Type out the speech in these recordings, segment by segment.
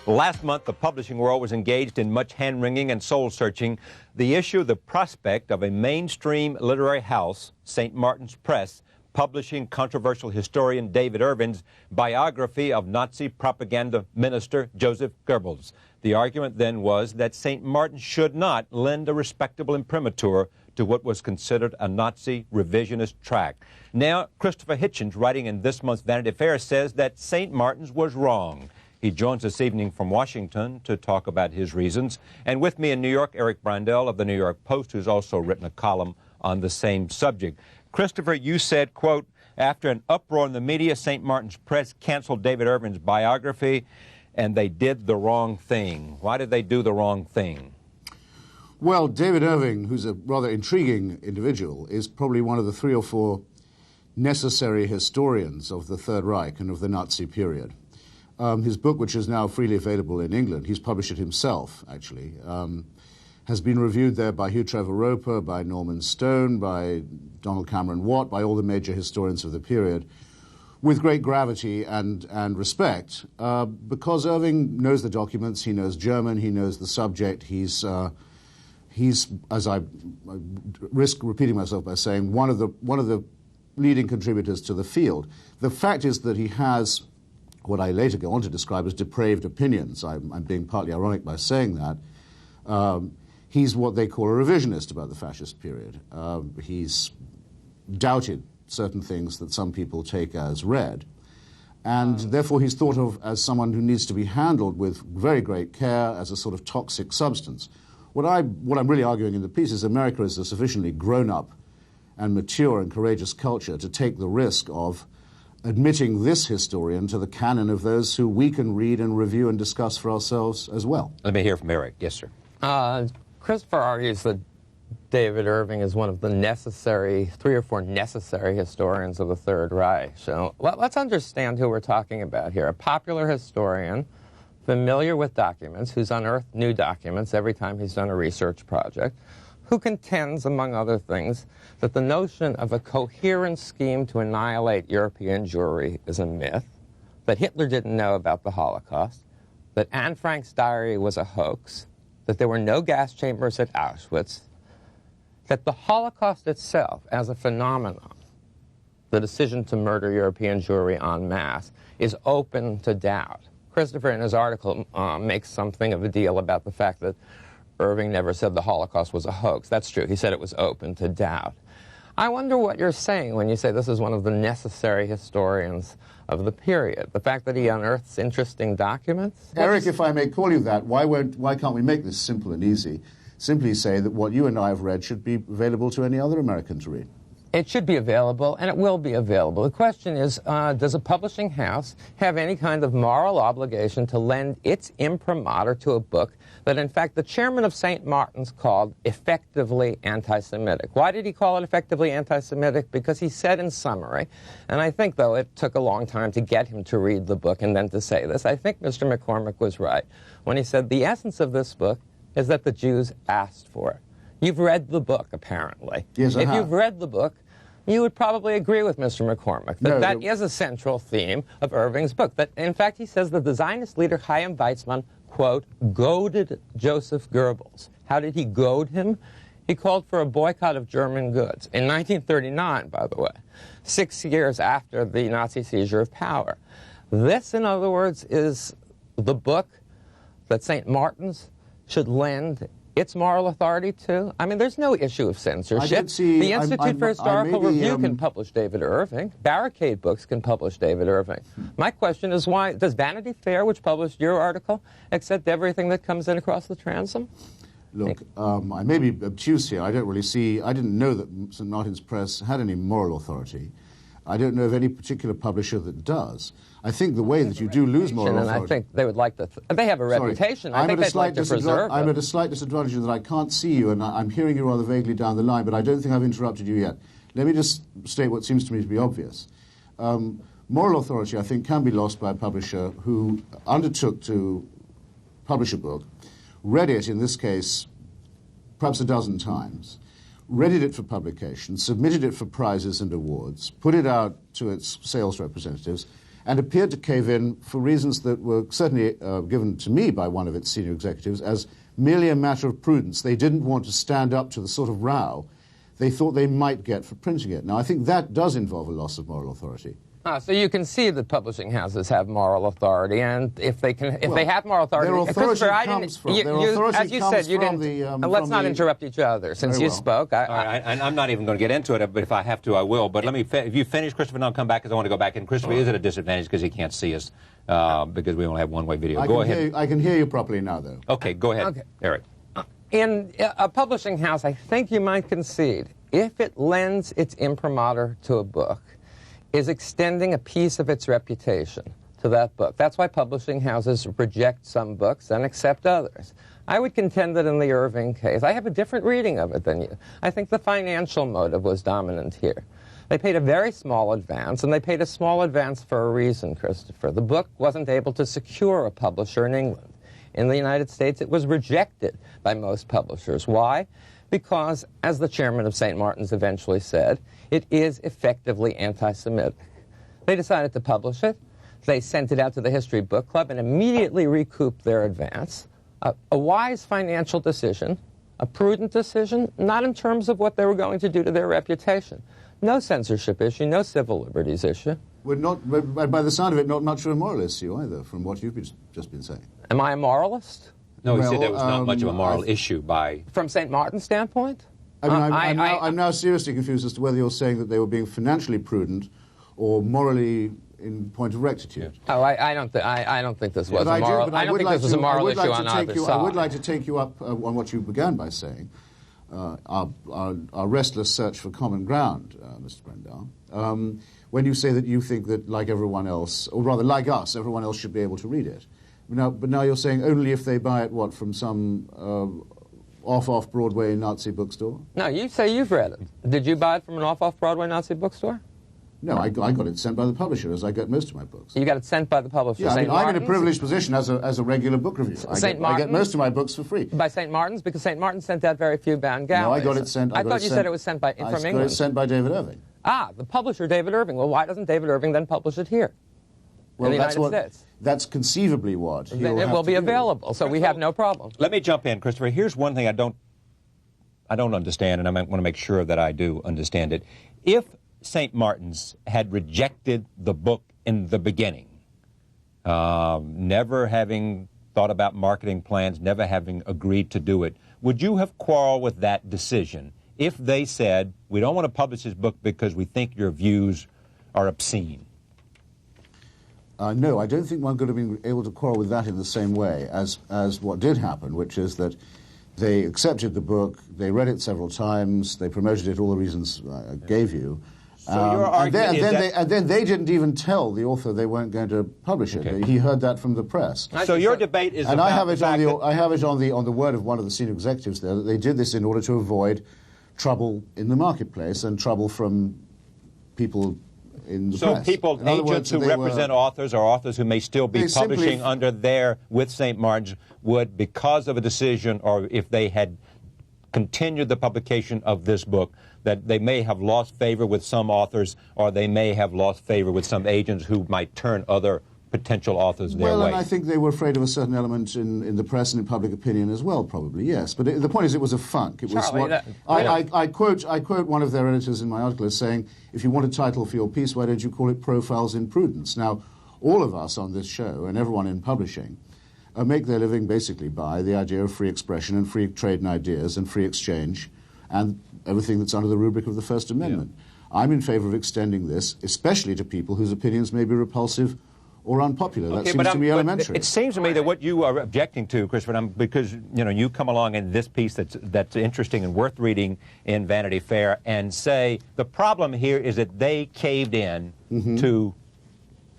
Last month, the publishing world was engaged in much hand-wringing and soul-searching. The issue, the prospect of a mainstream literary house, St. Martin's Press, publishing controversial historian David Irving's biography of Nazi propaganda minister Joseph Goebbels. The argument then was that St. Martin should not lend a respectable imprimatur to what was considered a Nazi revisionist tract. Now, Christopher Hitchens, writing in this month's Vanity Fair, says that St. Martin's was wrong. He joins us this evening from Washington to talk about his reasons. And with me in New York, Eric Breindel of the New York Post, who's also written a column on the same subject. Christopher, you said, quote, after an uproar in the media, St. Martin's Press canceled David Irving's biography, and they did the wrong thing. Why did they do the wrong thing? Well, David Irving, who's a rather intriguing individual, is probably one of the 3 or 4 necessary historians of the Third Reich and of the Nazi period. His book, which is now freely available in England, he's published it himself, actually, has been reviewed there by Hugh Trevor Roper, by Norman Stone, by Donald Cameron Watt, by all the major historians of the period, with great gravity and respect, because Irving knows the documents, he knows German, he knows the subject, he's, as I risk repeating myself by saying, one of the leading contributors to the field. The fact is that he has what I later go on to describe as depraved opinions. I'm being partly ironic by saying that. He's what they call a revisionist about the fascist period. He's doubted certain things that some people take as read, and therefore he's thought of as someone who needs to be handled with very great care as a sort of toxic substance. What I'm really arguing in the piece is America is a sufficiently grown-up and mature and courageous culture to take the risk of admitting this historian to the canon of those who we can read and review and discuss for ourselves as well. Let me hear from Eric. Yes, sir. Christopher argues that David Irving is one of the 3 or 4 necessary historians of the Third Reich. So let's understand who we're talking about here. A popular historian, familiar with documents, who's unearthed new documents every time he's done a research project, who contends, among other things, that the notion of a coherent scheme to annihilate European Jewry is a myth, that Hitler didn't know about the Holocaust, that Anne Frank's diary was a hoax, that there were no gas chambers at Auschwitz, that the Holocaust itself as a phenomenon, the decision to murder European Jewry en masse, is open to doubt. Christopher, in his article, makes something of a deal about the fact that Irving never said the Holocaust was a hoax. That's true. He said it was open to doubt. I wonder what you're saying when you say this is one of the necessary historians of the period. The fact that he unearths interesting documents? Eric, if I may call you that, why can't we make this simple and easy? Simply say that what you and I have read should be available to any other American to read. It should be available, and it will be available. The question is, does a publishing house have any kind of moral obligation to lend its imprimatur to a book that, in fact, the chairman of St. Martin's called effectively anti-Semitic? Why did he call it effectively anti-Semitic? Because he said in summary, and I think, though, it took a long time to get him to read the book and then to say this, I think Mr. McCormick was right when he said the essence of this book is that the Jews asked for it. You've read the book, apparently. Yes, I have. If you've read the book, you would probably agree with Mr. McCormick that that is a central theme of Irving's book. That, in fact, he says that the Zionist leader Chaim Weizmann, quote, goaded Joseph Goebbels. How did he goad him? He called for a boycott of German goods in 1939, by the way, 6 years after the Nazi seizure of power. This, in other words, is the book that St. Martin's should lend its moral authority to? I mean, there's no issue of censorship. The Institute for Historical Review can publish David Irving. Barricade Books can publish David Irving. My question is, why does Vanity Fair, which published your article, accept everything that comes in across the transom? Look, I may be obtuse here. I didn't know that St. Martin's Press had any moral authority. I don't know of any particular publisher that does. I think the way that you do lose moral authority... And I think they would like to... they have a reputation. I think they'd like to preserve it. I'm at a slight disadvantage in that I can't see you, and I'm hearing you rather vaguely down the line, but I don't think I've interrupted you yet. Let me just state what seems to me to be obvious. Moral authority, I think, can be lost by a publisher who undertook to publish a book, read it, in this case, perhaps a dozen times, readied it for publication, submitted it for prizes and awards, put it out to its sales representatives, and appeared to cave in for reasons that were certainly given to me by one of its senior executives as merely a matter of prudence. They didn't want to stand up to the sort of row they thought they might get for printing it. Now, I think that does involve a loss of moral authority. So you can see that publishing houses have moral authority, and if they have moral authority, their authority comes from as you said, you didn't. Let's not interrupt each other since you spoke. All right, and I'm not even going to get into it, but if I have to, I will. But let me, if you finish, Christopher, and I'll come back because I want to go back. And Christopher is at a disadvantage because he can't see us because we only have one-way video. Go ahead. I can hear you properly now, though. Okay, go ahead, Okay. Eric. In a publishing house, I think you might concede, if it lends its imprimatur to a book, is extending a piece of its reputation to that book. That's why publishing houses reject some books and accept others. I would contend that in the Irving case, I have a different reading of it than you. I think the financial motive was dominant here. They paid a very small advance, and they paid a small advance for a reason, Christopher. The book wasn't able to secure a publisher in England. In the United States, it was rejected by most publishers. Why? Because, as the chairman of St. Martin's eventually said, it is effectively anti-Semitic. They decided to publish it. They sent it out to the History Book Club and immediately recouped their advance. A wise financial decision, a prudent decision, not in terms of what they were going to do to their reputation. No censorship issue, no civil liberties issue. We're not, by the sound of it, not much of a moral issue either, from what you've just been saying. Am I a moralist? No, he said there was not much of a moral issue by... From St. Martin's standpoint? I'm now seriously confused as to whether you're saying that they were being financially prudent or morally in point of rectitude. Oh, I don't think this was a moral. I don't think this was a moral issue on either side. I would like to take you up on what you began by saying, our restless search for common ground, Mr. Breindel. When you say that you think that, like everyone else, or rather like us, everyone else should be able to read it. But now you're saying only if they buy it, what, from some off-Broadway Nazi bookstore? No, you say you've read it. Did you buy it from an off-Broadway Nazi bookstore? No, I got it sent by the publisher, as I get most of my books. You got it sent by the publisher? Yeah, I'm in a privileged position as a regular book reviewer. I get most of my books for free. By St. Martin's? Because St. Martin's sent out very few bound galleys. No, I got it sent... I thought you said it was sent from England. I got it sent by David Irving. Ah, the publisher, David Irving. Well, why doesn't David Irving then publish it here? Well, in the United States? That's conceivably what then it will be available, so we have no problem. Let me jump in, Christopher. Here's one thing I don't understand, and I want to make sure that I do understand it. If St. Martin's had rejected the book in the beginning, never having thought about marketing plans, never having agreed to do it, would you have quarreled with that decision if they said, we don't want to publish this book because we think your views are obscene? No, I don't think one could have been able to quarrel with that in the same way as what did happen, which is that they accepted the book, they read it several times, they promoted it, all the reasons I gave you. So your argument and then they didn't even tell the author they weren't going to publish it. Okay. He heard that from the press. So your debate is and about I have it on the word of one of the senior executives there that they did this in order to avoid trouble in the marketplace and trouble from people in the press. So people, agents who represent authors or authors who may still be publishing under their, with St. Martin's, would, because of a decision, or if they had continued the publication of this book, that they may have lost favor with some authors, or they may have lost favor with some agents who might turn other potential authors their way. Well, and I think they were afraid of a certain element in the press and in public opinion as well, probably, yes. But the point is, it was a funk. It was Charlie, I quote one of their editors in my article as saying, if you want a title for your piece, why don't you call it Profiles in Prudence? Now, all of us on this show, and everyone in publishing, make their living basically by the idea of free expression and free trade in ideas and free exchange and everything that's under the rubric of the First Amendment. Yeah. I'm in favor of extending this, especially to people whose opinions may be repulsive or unpopular. That seems to me elementary. It seems to me that what you are objecting to, Christopher, because you come along in this piece that's interesting and worth reading in Vanity Fair and say the problem here is that they caved in to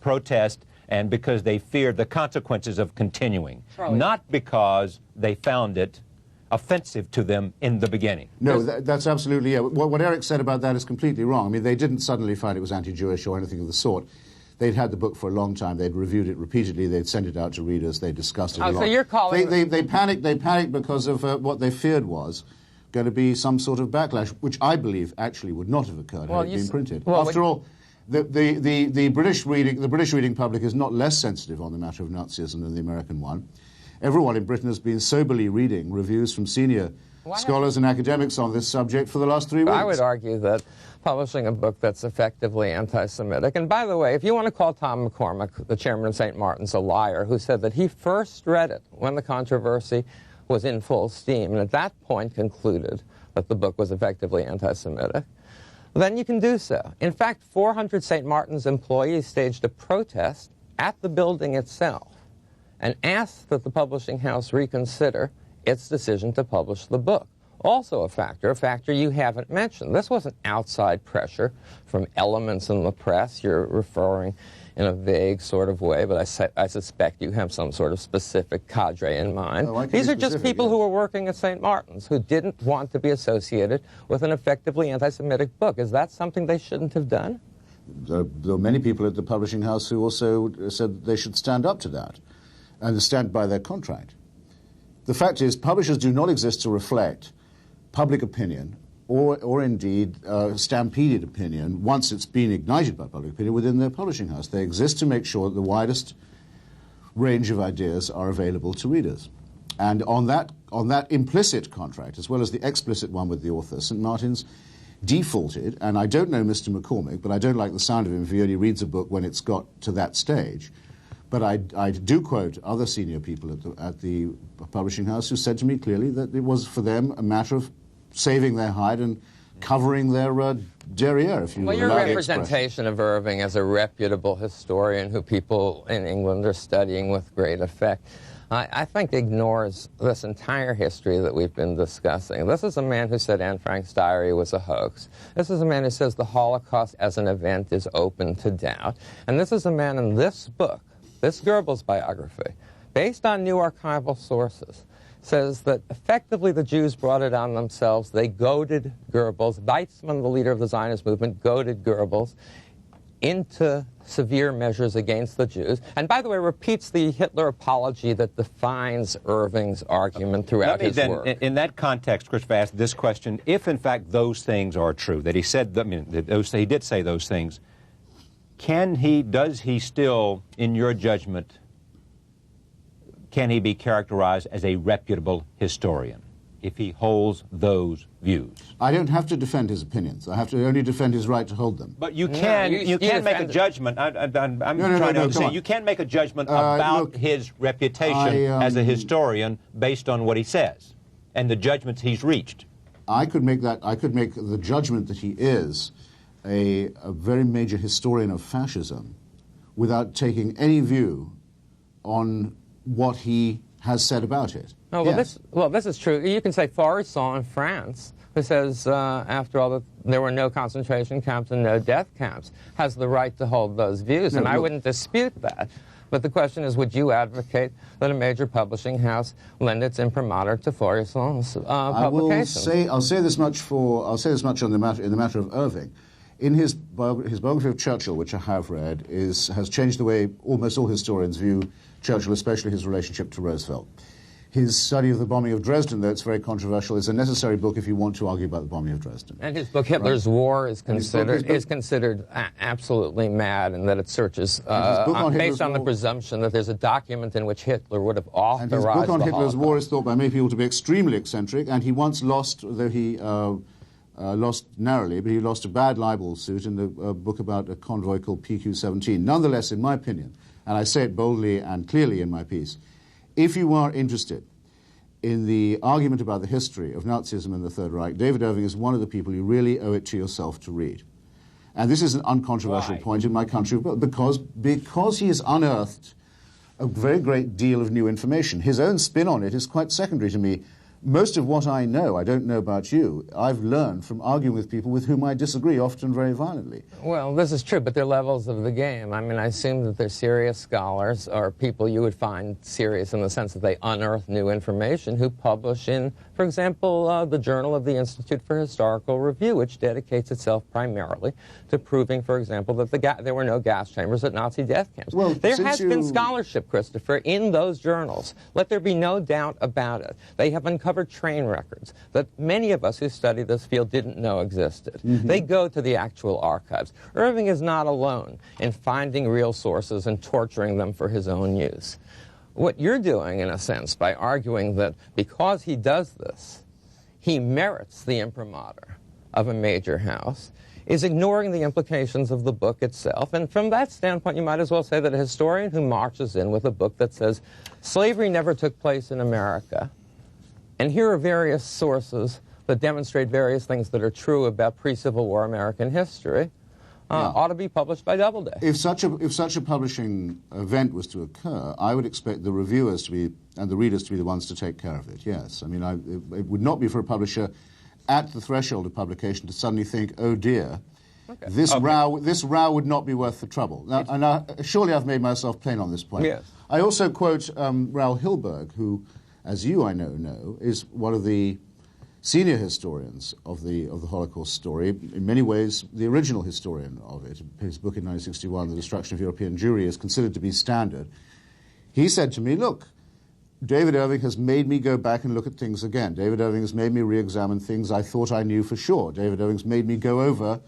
protest and because they feared the consequences of continuing, not because they found it offensive to them in the beginning. No, that's absolutely, yeah. What Eric said about that is completely wrong. I mean, they didn't suddenly find it was anti-Jewish or anything of the sort. They'd had the book for a long time. They'd reviewed it repeatedly. They'd sent it out to readers. They discussed it a lot. So you're calling... They panicked because of what they feared was going to be some sort of backlash, which I believe actually would not have occurred had it been printed. After all, the British reading public is not less sensitive on the matter of Nazism than the American one. Everyone in Britain has been soberly reading reviews from senior scholars and academics on this subject for the last 3 weeks. I would argue that publishing a book that's effectively anti-Semitic, and by the way, if you want to call Tom McCormick, the chairman of St. Martin's, a liar, who said that he first read it when the controversy was in full steam, and at that point concluded that the book was effectively anti-Semitic, then you can do so. In fact, 400 St. Martin's employees staged a protest at the building itself and asked that the publishing house reconsider its decision to publish the book. Also a factor you haven't mentioned. This wasn't outside pressure from elements in the press. You're referring in a vague sort of way, but I suspect you have some sort of specific cadre in mind. Oh, These are just people who were working at St. Martin's who didn't want to be associated with an effectively anti-Semitic book. Is that something they shouldn't have done? There are many people at the publishing house who also said they should stand up to that and stand by their contract. The fact is, publishers do not exist to reflect public opinion or indeed stampeded opinion once it's been ignited by public opinion within their publishing house. They exist to make sure that the widest range of ideas are available to readers. And on that implicit contract, as well as the explicit one with the author, St. Martin's defaulted, and I don't know Mr. McCormick, but I don't like the sound of him if he only reads a book when it's got to that stage. But I do quote other senior people at the publishing house who said to me clearly that it was for them a matter of saving their hide and covering their derriere, if you will. Well, your representation of Irving as a reputable historian who people in England are studying with great effect, I think ignores this entire history that we've been discussing. This is a man who said Anne Frank's diary was a hoax. This is a man who says the Holocaust as an event is open to doubt. And this is a man in this book, this Goebbels biography, based on new archival sources, says that effectively the Jews brought it on themselves. They goaded Goebbels. Weizmann, the leader of the Zionist movement, goaded Goebbels into severe measures against the Jews. And by the way, repeats the Hitler apology that defines Irving's argument throughout his work. In that context, Christopher asked this question: if in fact those things are true, that he said, he did say those things, does he still, in your judgment, can he be characterized as a reputable historian if he holds those views? I don't have to defend his opinions. I have to only defend his right to hold them. But you can make a judgment. I'm trying to understand. You can make a judgment about his reputation as a historian based on what he says and the judgments he's reached. I could make the judgment that he is a very major historian of fascism without taking any view on what he has said about it. Oh, well, this is true. You can say Faurisson in France, who says, after all, there were no concentration camps and no death camps, has the right to hold those views, and I wouldn't dispute that. But the question is, would you advocate that a major publishing house lend its imprimatur to Faurisson's publication? I'll say this much in the matter of Irving. In his biography of Churchill, which I have read, has changed the way almost all historians view Churchill, especially his relationship to Roosevelt. His study of the bombing of Dresden, though it's very controversial, is a necessary book if you want to argue about the bombing of Dresden. And his book, Hitler's War, is considered absolutely mad, and that it searches based on the presumption that there's a document in which Hitler would have authorized the Holocaust. And his book on Hitler's War is thought by many people to be extremely eccentric, and he once lost, though he lost narrowly, but he lost a bad libel suit in the book about a convoy called PQ-17. Nonetheless, in my opinion, and I say it boldly and clearly in my piece, if you are interested in the argument about the history of Nazism and the Third Reich, David Irving is one of the people you really owe it to yourself to read. And this is an uncontroversial point in my country, because he has unearthed a very great deal of new information. His own spin on it is quite secondary to me. Most of what I know, I don't know about you, I've learned from arguing with people with whom I disagree, often very violently. Well, this is true, but they're levels of the game. I mean, I assume that they're serious scholars, or people you would find serious in the sense that they unearth new information, who publish in, for For example, the Journal of the Institute for Historical Review, which dedicates itself primarily to proving, for example, that there were no gas chambers at Nazi death camps. Well, there has been scholarship, Christopher, in those journals. Let there be no doubt about it. They have uncovered train records that many of us who study this field didn't know existed. They go to the actual archives. Irving is not alone in finding real sources and torturing them for his own use. What you're doing, in a sense, by arguing that because he does this, he merits the imprimatur of a major house, is ignoring the implications of the book itself. And from that standpoint, you might as well say that a historian who marches in with a book that says, slavery never took place in America, and here are various sources that demonstrate various things that are true about pre-Civil War American history, ought to be published by Doubleday. If such a publishing event was to occur, I would expect the reviewers to be, and the readers to be the ones to take care of it, yes. I mean, it would not be for a publisher at the threshold of publication to suddenly think, oh dear, this row would not be worth the trouble. Now, surely I've made myself plain on this point. Yes. I also quote Raoul Hilberg, who, as you, I know, is one of the senior historians of the Holocaust story, in many ways the original historian of it. His book in 1961, The Destruction of European Jewry, is considered to be standard. He said to me, look, David Irving has made me go back and look at things again. David Irving has made me re-examine things I thought I knew for sure. David Irving's made me go over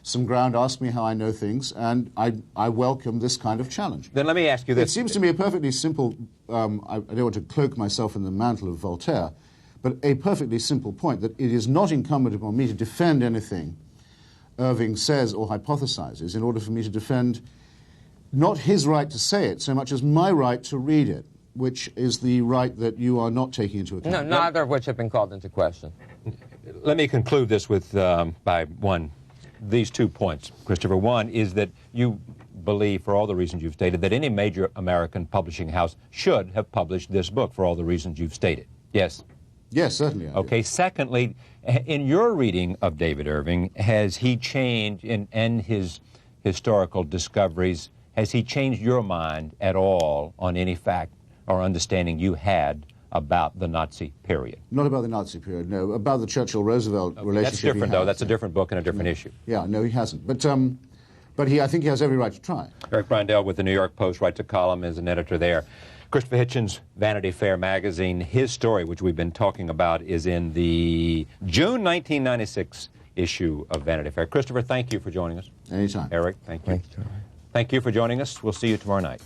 some ground, ask me how I know things, and I welcome this kind of challenge. Then let me ask you this. It seems to me a perfectly simple, I don't want to cloak myself in the mantle of Voltaire, but a perfectly simple point, that it is not incumbent upon me to defend anything Irving says or hypothesizes in order for me to defend not his right to say it so much as my right to read it, which is the right that you are not taking into account. No, neither of which have been called into question. Let me conclude this with these 2 points, Christopher. One is that you believe, for all the reasons you've stated, that any major American publishing house should have published this book for all the reasons you've stated. Yes? Yes, certainly. Okay. Secondly, in your reading of David Irving, has he changed, in his historical discoveries, has he changed your mind at all on any fact or understanding you had about the Nazi period? Not about the Nazi period, no. About the Churchill-Roosevelt relationship. That's different, though. That's a different book and a different issue. Yeah, no, he hasn't. But I think he has every right to try. Eric Breindel with the New York Post writes a column as an editor there. Christopher Hitchens, Vanity Fair magazine. His story, which we've been talking about, is in the June 1996 issue of Vanity Fair. Christopher, thank you for joining us. Anytime. Eric, thank you. Thank you, Charlie. Thank you for joining us. We'll see you tomorrow night.